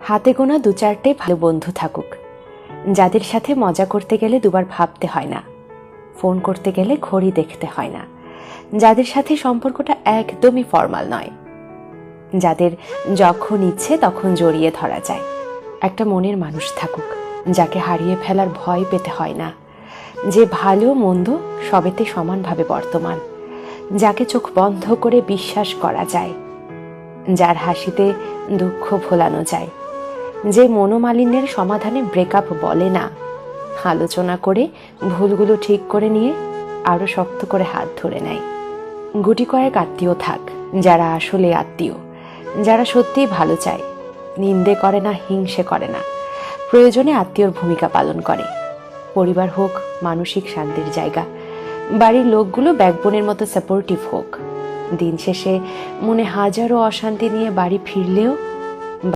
হাতে গোনা দু চারটে ভালো বন্ধু থাকুক, যাদের সাথে মজা করতে গেলে দুবার ভাবতে হয় না, ফোন করতে গেলে ঘড়ি দেখতে হয় না, যাদের সাথে সম্পর্কটা একদমই ফর্মাল নয়, যাদের যখন ইচ্ছে তখন জড়িয়ে ধরা যায়। একটা মনের মানুষ থাকুক, যাকে হারিয়ে ফেলার ভয় পেতে হয় না, যে ভালো মন্দ সবেতে সমানভাবে বর্তমান, যাকে চোখ বন্ধ করে বিশ্বাস করা যায়, যার হাসিতে দুঃখ ভোলানো যায়, যে মনোমালিন্যের সমাধানে ব্রেকআপ বলে না, আলোচনা করে ভুলগুলো ঠিক করে নিয়ে আরো শক্ত করে হাত ধরে নেয়। গুটি কয়েক আত্মীয় থাক, যারা আসলে আত্মীয়, যারা সত্যিই ভালো চায়, নিন্দে করে না, হিংসে করে না, প্রয়োজনে আত্মীয়র ভূমিকা পালন করে। পরিবার হোক মানসিক শান্তির জায়গা, বাড়ির লোকগুলো ব্যাকবোনের মতো সাপোর্টিভ হোক। দিন শেষে মনে হাজারো অশান্তি নিয়ে বাড়ি ফিরলেও